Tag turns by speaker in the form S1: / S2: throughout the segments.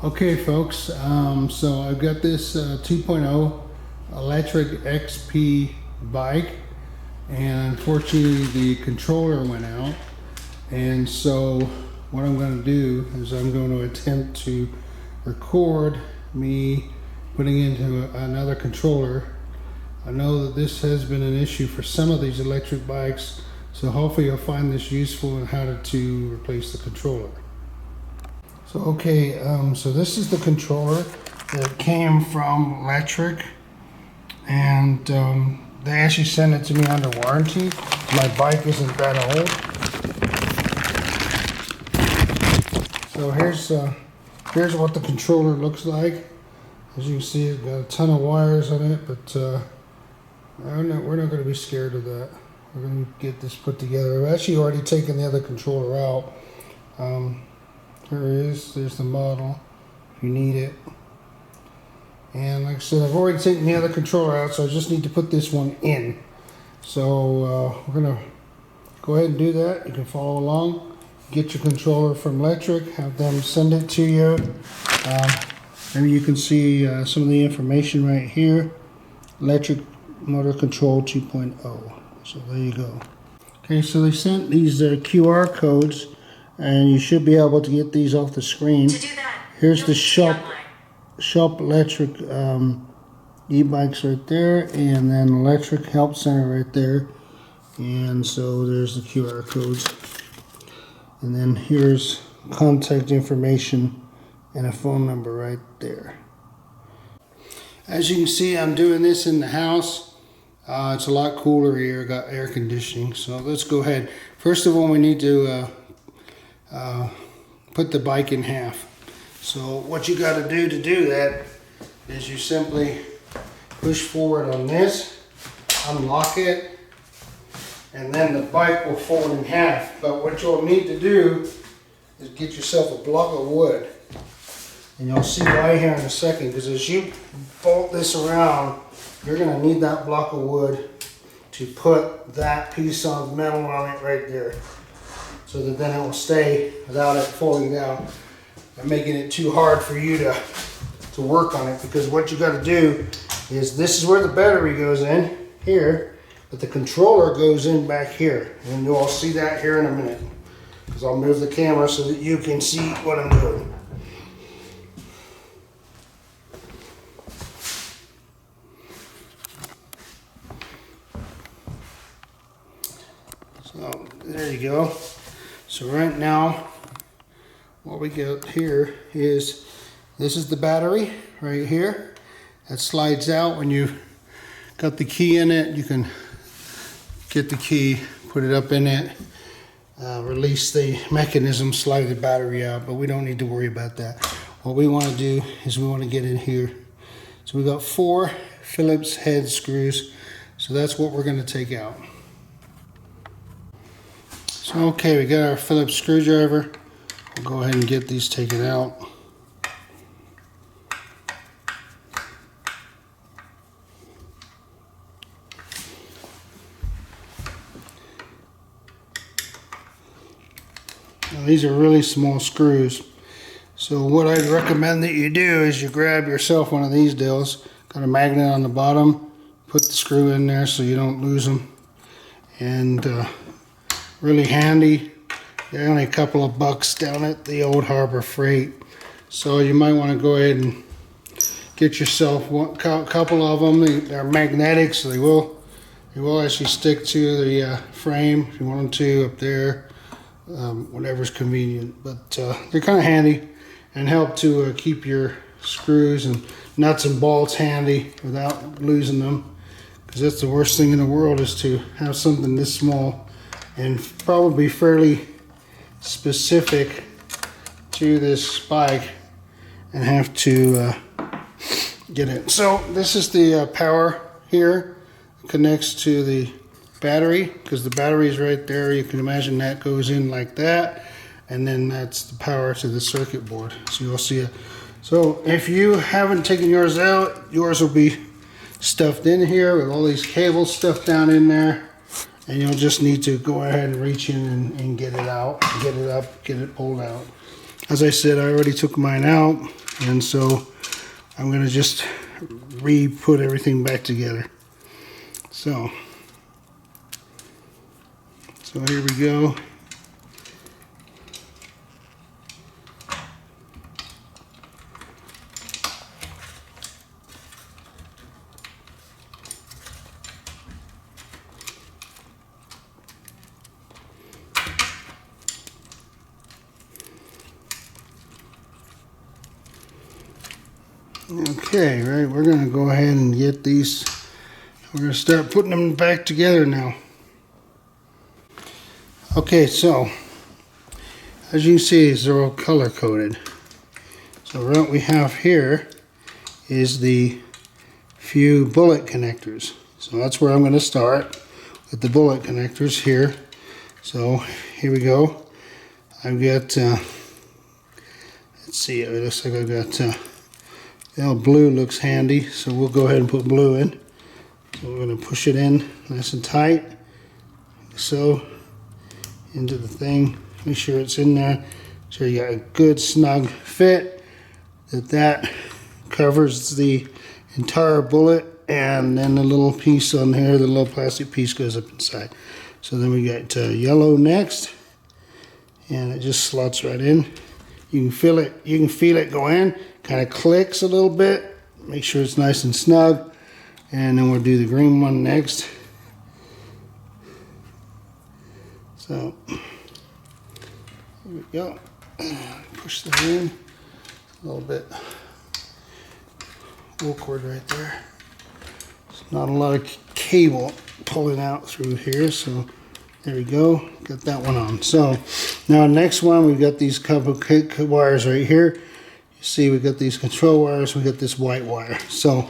S1: Okay folks, so I've got this 2.0 Lectric XP bike, and unfortunately the controller went out, and so what I'm going to do is I'm going to attempt to record me putting into another controller. I know that this has been an issue for some of these electric bikes, so hopefully you'll find this useful in how to replace the controller. So okay, so this is the controller that came from Lectric, and they actually sent it to me under warranty. My bike isn't that old. So here's what the controller looks like. As you can see, it's got a ton of wires on it, but we're not going to be scared of that. We're going to get this put together. I've actually already taken the other controller out. Here it is. There's the model if you need it. And like I said, I've already taken the other controller out, so I just need to put this one in. So we're going to go ahead and do that. You can follow along. Get your controller from Lectric, have them send it to you. Maybe you can see some of the information right here. Lectric Motor Control 2.0. So there you go. Okay, so they sent these QR codes, and you should be able to get these off the screen.
S2: To do that,
S1: here's the shop Lectric e-bikes right there, and then Lectric Help Center right there. And so there's the QR codes. And then here's contact information and a phone number right there. As you can see, I'm doing this in the house. It's a lot cooler here, got air conditioning. So let's go ahead. First of all, we need to put the bike in half. So what you got to do that is you simply push forward on this, unlock it, and then the bike will fold in half. But what you'll need to do is get yourself a block of wood. And you'll see why here in a second, because as you bolt this around, you're going to need that block of wood to put that piece of metal on it right there, so that then it will stay without it falling down and making it too hard for you to work on it. Because what you got to do is, this is where the battery goes in here, but the controller goes in back here, and you'll all see that here in a minute, because I'll move the camera so that you can see what I'm doing. So there you go. So right now, what we got here is, this is the battery right here. That slides out. When you got the key in it, you can get the key, put it up in it, release the mechanism, slide the battery out, but we don't need to worry about that. What we want to do is we want to get in here. So we got 4 Phillips head screws. So that's what we're going to take out. So okay, we got our Phillips screwdriver. We'll go ahead and get these taken out. Now, these are really small screws. So what I'd recommend that you do is you grab yourself one of these deals. Got a magnet on the bottom. Put the screw in there so you don't lose them. And really handy. They're only a couple of bucks down at the old Harbor Freight. So you might want to go ahead and get yourself a couple of them. They're magnetic, so they will actually stick to the frame if you want them to, up there, whatever's convenient. But they're kind of handy and help to keep your screws and nuts and bolts handy without losing them. Because that's the worst thing in the world, is to have something this small and probably fairly specific to this bike and have to get it. So this is the power here. It connects to the battery, because the battery is right there. You can imagine that goes in like that, and then that's the power to the circuit board. So you'll see it. So if you haven't taken yours out, yours will be stuffed in here with all these cables stuffed down in there. And you'll just need to go ahead and reach in and get it out, get it up, get it pulled out. As I said, I already took mine out. And so I'm going to just re-put everything back together. So here we go. Okay, right, we're going to go ahead and get these, we're going to start putting them back together now. Okay, so as you can see, they're all color coded. So what we have here is the few bullet connectors. So that's where I'm going to start with the bullet connectors here. So here we go. I've got, let's see, it looks like I've got, blue looks handy, so we'll go ahead and put blue in. So we're going to push it in nice and tight, so into the thing. Make sure it's in there, so you got a good snug fit. That covers the entire bullet, and then the little piece on here, the little plastic piece, goes up inside. So then we got yellow next, and it just slots right in. You can feel it. You can feel it go in. Kind of clicks a little bit. Make sure it's nice and snug, and then we'll do the green one next. So here we go. Push that in a little bit. Wool cord right there. There's not a lot of cable pulling out through here, so there we go. Got that one on. So now next one, we've got these couple wires right here. You see, we've got these control wires. We got this white wire. So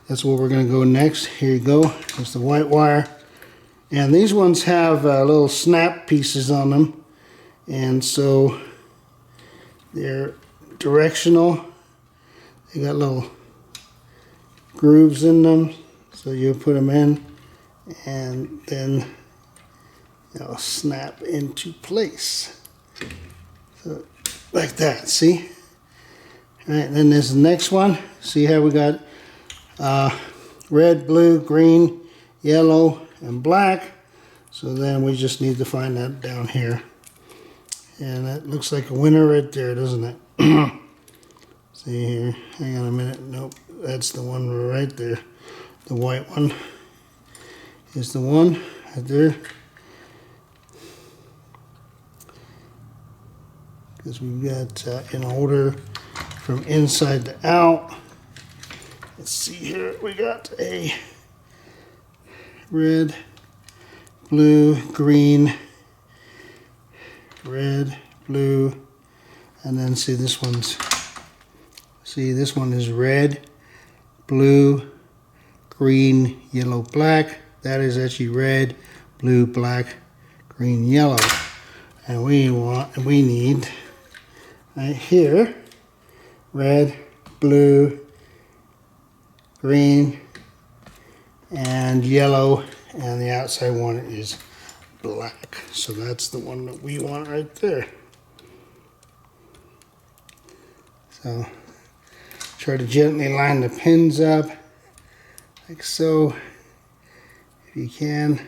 S1: that's where we're going to go next. Here you go. There's the white wire, and these ones have little snap pieces on them, and so they're directional. They got little grooves in them, so you put them in, and then they'll snap into place. So like that, see? All right, then there's the next one. See how we got red, blue, green, yellow, and black. So then we just need to find that down here. And that looks like a winner right there, doesn't it? See here, hang on a minute. Nope, that's the one right there. The white one is the one right there. Because we've got in order from inside to out. Let's see here, we got a red, blue, green, red, blue, and then see this one is red, blue, green, yellow, black. That is actually red, blue, black, green, yellow. And we need right here red, blue, green, and yellow, and the outside one is black. So that's the one that we want right there. So try to gently line the pins up like so, if you can.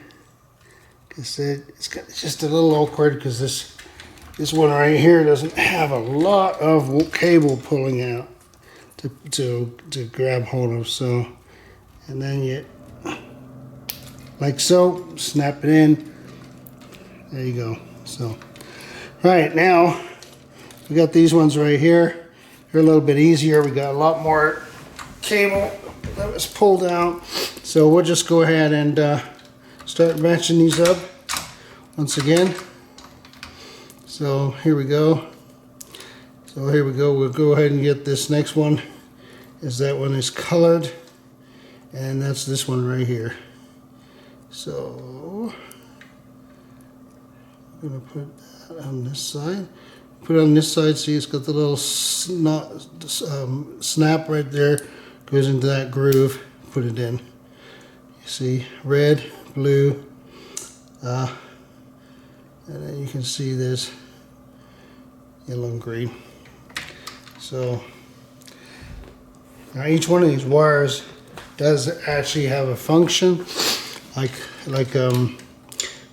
S1: Because it's just a little awkward because this one right here doesn't have a lot of cable pulling out to grab hold of. So, and then you, like so, snap it in. There you go. So, right now, we got these ones right here. They're a little bit easier. We got a lot more cable that was pulled out. So we'll just go ahead and start matching these up once again. So here we go. We'll go ahead and get this next one. That one is colored, and that's this one right here. So I'm gonna put that on this side. Put it on this side. See, it's got the little snap right there. Goes into that groove. Put it in. You see, red, blue, and then you can see this yellow and green. So Now each one of these wires does actually have a function.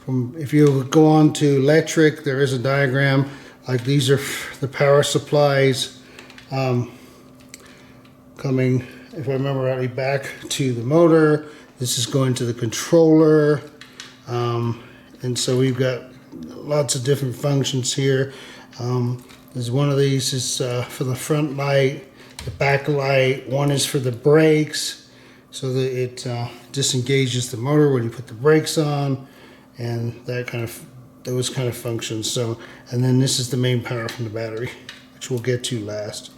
S1: If you go on to Lectric, there is a diagram. Like these are the power supplies coming, if I remember rightly, back to the motor. This is going to the controller. And so we've got lots of different functions here. There's one of these is for the front light, the back light. One is for the brakes, so that it disengages the motor when you put the brakes on, and those kind of functions. So, and then this is the main power from the battery, which we'll get to last.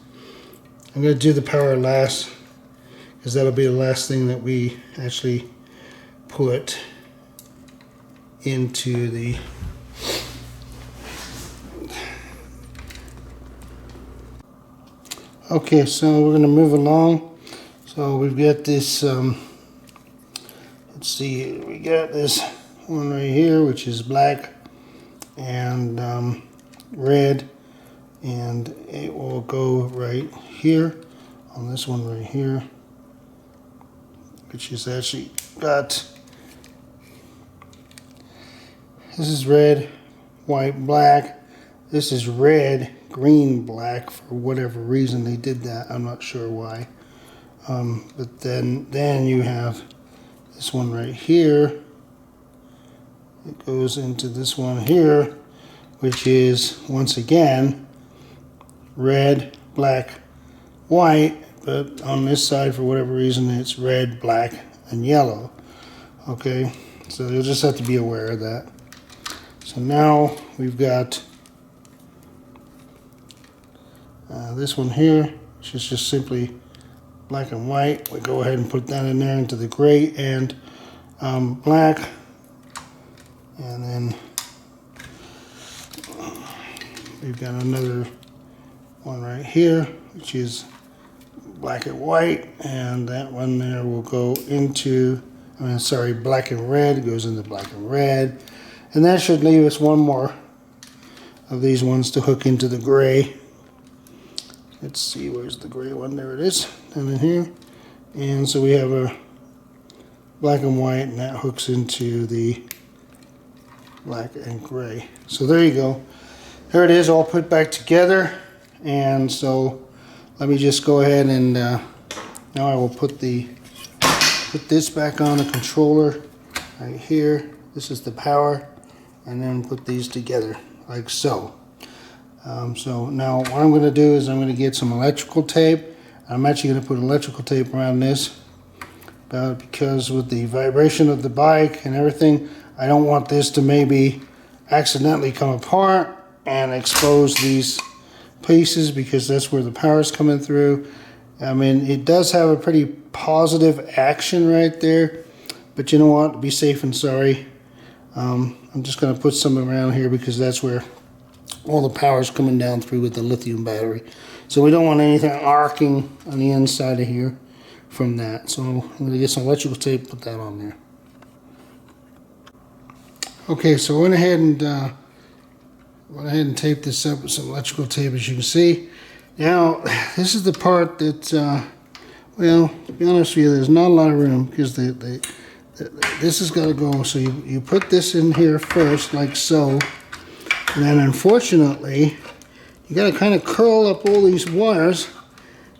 S1: I'm going to do the power last because that'll be the last thing that we actually put into the okay. So we're going to move along. So we've got this let's see, we got this one right here, which is black and red, and it will go right here on this one right here, which is actually got, this is red, white, black. This is red, green, black. For whatever reason they did that, I'm not sure why. But then you have this one right here. It goes into this one here, which is once again red, black, white, but on this side for whatever reason it's red, black, and yellow. Okay, so you'll just have to be aware of that. So now we've got this one here, which is just simply black and white. We go ahead and put that in there into the gray and black. And then we've got another one right here, which is black and white, and that one there will go into, black and red, goes into black and red. And that should leave us one more of these ones to hook into the gray. Let's see, where's the gray one? There it is, down in here. And so we have a black and white, and that hooks into the black and gray. So there you go. There it is, all put back together. And so let me just go ahead and now I will put this back on the controller right here. This is the power, and then put these together like so. So now what I'm going to do is I'm going to get some electrical tape. I'm actually going to put electrical tape around this, but because with the vibration of the bike and everything, I don't want this to maybe accidentally come apart and expose these pieces, because that's where the power is coming through. I mean, it does have a pretty positive action right there, but you know what, to be safe and sorry, I'm just going to put some around here because that's where all the power is coming down through with the lithium battery. So we don't want anything arcing on the inside of here from that. So I'm going to get some electrical tape, put that on there. Okay, so I went ahead and taped this up with some electrical tape, as you can see. Now, this is the part that, well, to be honest with you, there's not a lot of room, because this has got to go. So you put this in here first, like so. And then, unfortunately, you got to kind of curl up all these wires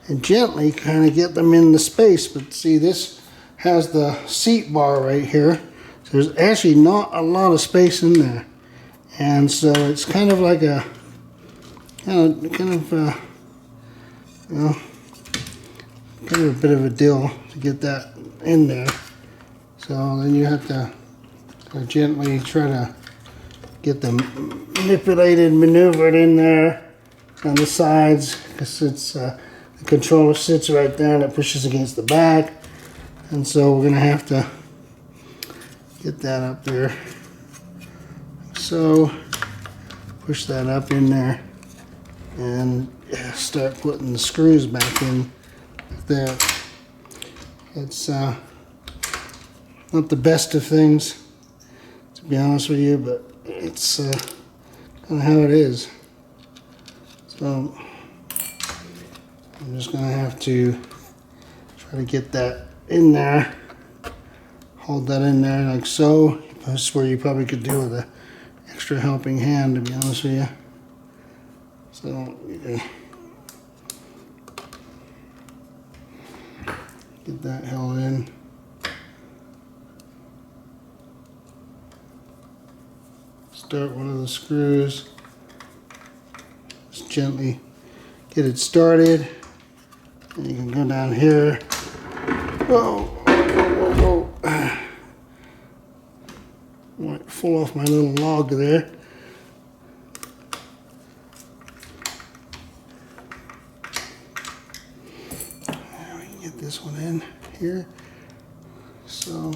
S1: and gently kind of get them in the space. But see, this has the seat bar right here. So there's actually not a lot of space in there. And so it's kind of like a, kind of a bit of a deal to get that in there. So then you have to gently try to get them manipulated, maneuvered in there on the sides, because it's the controller sits right there and it pushes against the back, and so we're gonna have to get that up there. So push that up in there and start putting the screws back in there. It's not the best of things, to be honest with you, but it's kind of how it is. So I'm just going to have to Gotta get that in there. Hold that in there like so. That's where you probably could do with an extra helping hand, to be honest with you. So you get that held in. Start one of the screws. Just gently get it started. And you can go down here. Whoa, whoa, whoa, whoa. Might fall off my little log there. We can get this one in here. So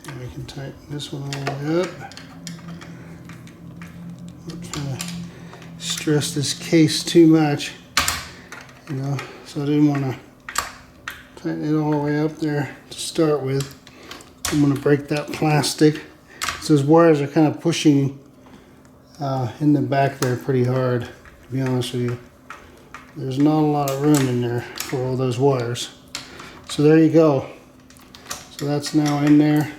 S1: and we can tighten this one all the way up. I'm trying to stress this case too much. You know, so I didn't want to tighten it all the way up there to start with. I'm going to break that plastic. So those wires are kind of pushing in the back there pretty hard, to be honest with you. There's not a lot of room in there for all those wires. So there you go. So that's now in there.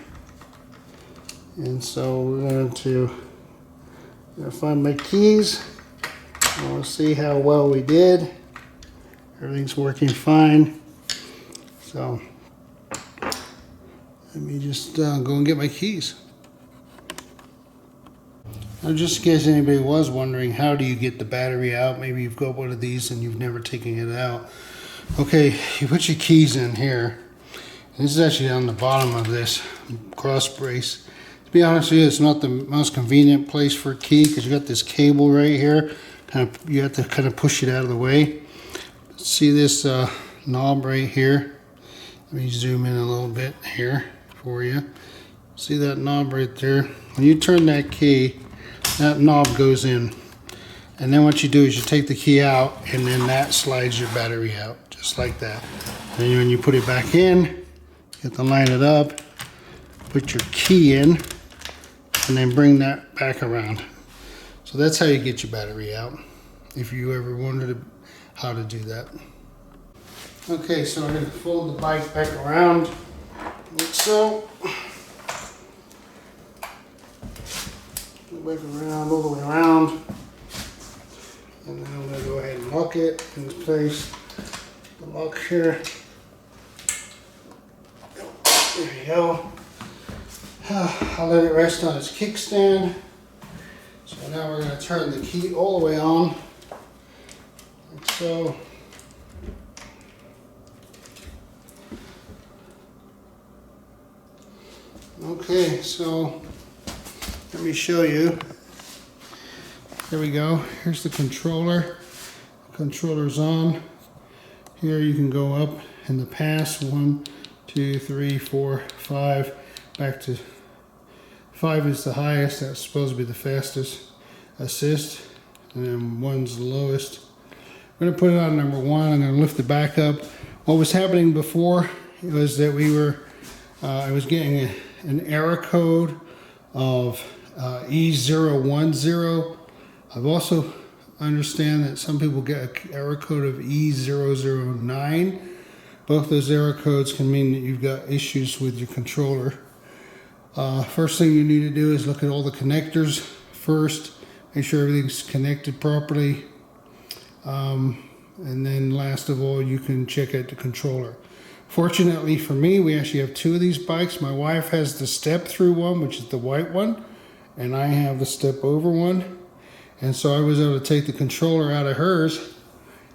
S1: And so we're going to find my keys. We'll see how well we did. Everything's working fine. So let me just go and get my keys. Now, just in case anybody was wondering, how do you get the battery out? Maybe you've got one of these and you've never taken it out. Okay, you put your keys in here. This is actually on the bottom of this cross brace. To be honest with you, it's not the most convenient place for a key because you got this cable right here. You have to kind of push it out of the way. See this knob right here? Let me zoom in a little bit here for you. See that knob right there? When you turn that key, that knob goes in. And then what you do is you take the key out and then that slides your battery out, just like that. And when you put it back in, you have to line it up, put your key in, and then bring that back around. So that's how you get your battery out, if you ever wondered how to do that. Okay, so I'm going to fold the bike back around like so. Back around, all the way around. And then I'm going to go ahead and lock it in place. The lock here. There you go. I'll let it rest on its kickstand. So now we're going to turn the key all the way on. Like so. Okay, so let me show you. There we go. Here's the controller. The controller's on. Here you can go up in the pass. 1, 2, 3, 4, 5. Back to 5 is the highest. That's supposed to be the fastest assist. And then 1's the lowest. I'm going to put it on number 1. I'm going to lift the back up. What was happening before was that I was getting an error code of E010. I've also understand that some people get an error code of E009. Both those error codes can mean that you've got issues with your controller. First thing you need to do is look at all the connectors first. Make sure everything's connected properly. And then last of all, you can check out the controller. Fortunately for me, we actually have 2 of these bikes. My wife has the step through one, which is the white one, and I have the step over one. And so I was able to take the controller out of hers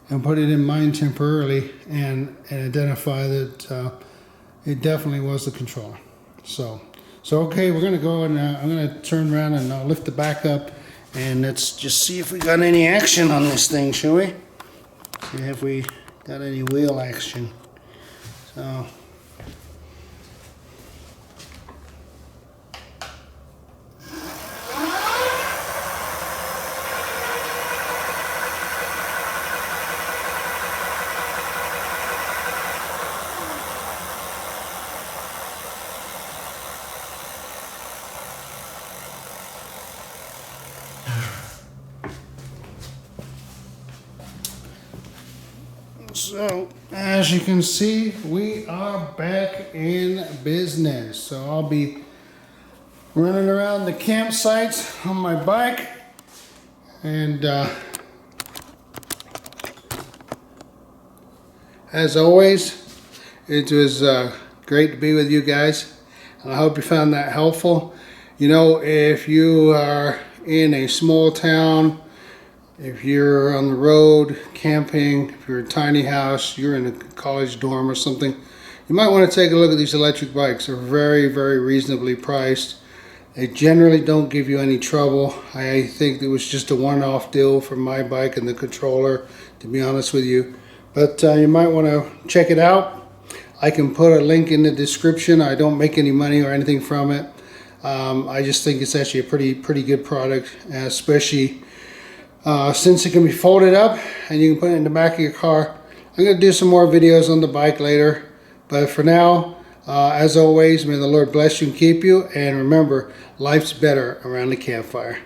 S1: and put it in mine temporarily and identify that it definitely was the controller. So okay, we're gonna go and I'm gonna turn around and lift the back up and let's just see if we got any action on this thing, shall we? See if we got any wheel action. So So, as you can see, we are back in business. So I'll be running around the campsites on my bike, and as always, it was great to be with you guys, and I hope you found that helpful. You know, if you are in a small town, if you're on the road camping, if you're in a tiny house, you're in a college dorm or something, you might want to take a look at these electric bikes. They're very, very reasonably priced. They generally don't give you any trouble. I think it was just a one-off deal for my bike and the controller, to be honest with you. But you might want to check it out. I can put a link in the description. I don't make any money or anything from it. I just think it's actually a pretty good product, especially since it can be folded up and you can put it in the back of your car. I'm going to do some more videos on the bike later, but for now, as always, may the Lord bless you and keep you, and remember, life's better around the campfire.